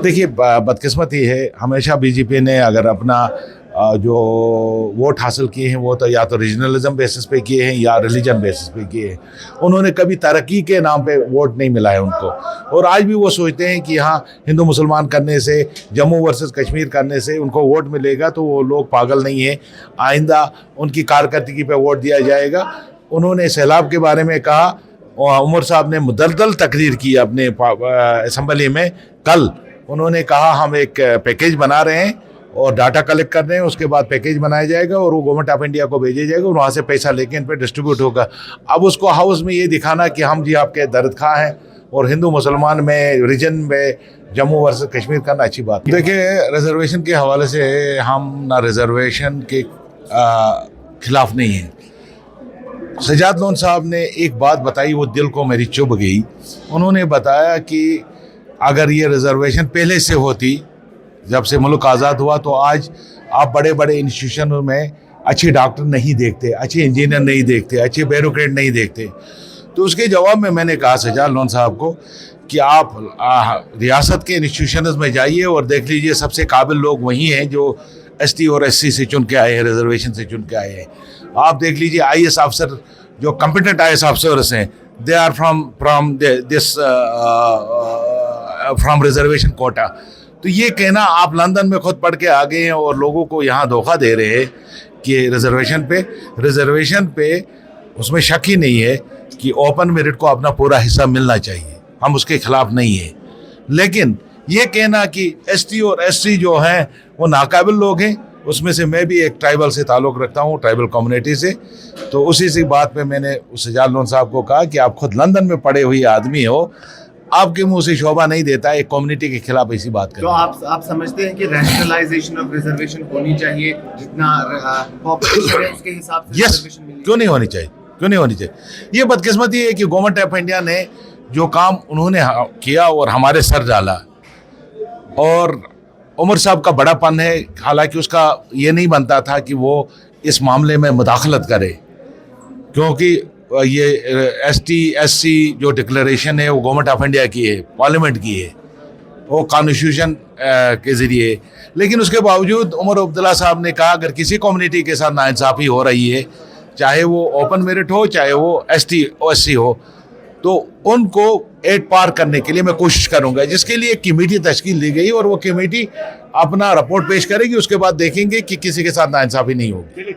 देखिए बदकिस्मती है, हमेशा बीजेपी ने अगर अपना जो वोट हासिल किए हैं वो तो या तो रीजनलिज्म बेसिस पे किए हैं या रिलीजन बेसिस पे किए हैं। उन्होंने कभी तरक्की के नाम पे वोट नहीं मिला है उनको, और आज भी वो सोचते हैं कि हाँ हिंदू मुसलमान करने से, जम्मू वर्सेस कश्मीर करने से उनको वोट मिलेगा, तो वो लोग पागल नहीं है। आइंदा उनकी कारकर्दगी पे वोट दिया जाएगा। उन्होंने सैलाब के बारे में कहा, उमर साहब ने मुदलदल तकरीर की अपने असम्बली में। कल उन्होंने कहा हम एक पैकेज बना रहे हैं और डाटा कलेक्ट कर रहे हैं, उसके बाद पैकेज बनाया जाएगा और वो गवर्नमेंट ऑफ इंडिया को भेजा जाएगा और वहाँ से पैसा लेके इन पर डिस्ट्रीब्यूट होगा। अब उसको हाउस में ये दिखाना कि हम जी आपके दर्द खा हैं और हिंदू मुसलमान में रीजन में जम्मू वर्सेस कश्मीर करना अच्छी बात। देखिए रिजर्वेशन के हवाले से हम ना रिजर्वेशन के खिलाफ नहीं हैं। सजाद लोन साहब ने एक बात बताई, वो दिल को मेरी चुभ गई। उन्होंने बताया कि अगर ये रिजर्वेशन पहले से होती, जब से मुल्क आज़ाद हुआ, तो आज आप बड़े बड़े इंस्टीट्यूशनों में अच्छे डॉक्टर नहीं देखते, अच्छे इंजीनियर नहीं देखते, अच्छे ब्यूरोक्रेट नहीं देखते। तो उसके जवाब में मैंने कहा सजाद लोन साहब को कि आप रियासत के इंस्टीट्यूशंस में जाइए और देख लीजिए सबसे काबिल लोग वही हैं जो एसटी और एससी से चुन के आए हैं, रिजर्वेशन से चुन के आए हैं। आप देख लीजिए आईएएस अफसर जो कॉम्पिटेंट आईएएस अफसर्स हैं, they are from reservation quota. तो ये कहना आप लंदन में खुद पढ़ के आ गए हैं और लोगों को यहाँ धोखा दे रहे हैं कि रिजर्वेशन पे उसमें शक ही नहीं है कि ओपन मेरिट को अपना पूरा हिस्सा मिलना चाहिए, हम उसके खिलाफ नहीं हैं। लेकिन ये कहना कि एसटी और एससी जो हैं वो नाकाबिल लोग हैं, उसमें से मैं भी एक ट्राइबल से ताल्लुक़ रखता हूँ, ट्राइबल कम्युनिटी से। तो उसी सी बात पे मैंने सजाद लोन साहब को कहा कि आप खुद लंदन में पढ़े हुए आदमी हो, आपके मुंह से शोभा नहीं देता एक कम्युनिटी के खिलाफ ऐसी बात करें। तो आप समझते हैं कि रैशनलाइजेशन ऑफ रिजर्वेशन होनी चाहिए, जितना पॉपुलेशन है उसके हिसाब से रिजर्वेशन मिलनी? क्यों नहीं होनी चाहिए, क्यों नहीं होनी चाहिए? ये बदकिस्मती है कि गवर्नमेंट ऑफ इंडिया ने जो काम उन्होंने किया और हमारे सर डाला, और उमर साहब का बड़ापन है, हालांकि उसका ये नहीं बनता था कि वो इस मामले में मुदाखलत करे, क्योंकि ये एसटी एससी जो डिक्लेरेशन है वो गवर्नमेंट ऑफ इंडिया की है, पार्लियामेंट की है, वो कॉन्स्टिट्यूशन के ज़रिए। लेकिन उसके बावजूद उमर अब्दुल्ला साहब ने कहा अगर किसी कम्युनिटी के साथ नाइंसाफ़ी हो रही है, चाहे वो ओपन मेरिट हो चाहे वो एसटी और एससी हो, तो उनको एड पार करने के लिए मैं कोशिश करूंगा, जिसके लिए एक कमेटी तश्कील दी गई और वो कमेटी अपना रिपोर्ट पेश करेगी। उसके बाद देखेंगे कि किसी के साथ नाइंसाफ़ी नहीं होगी।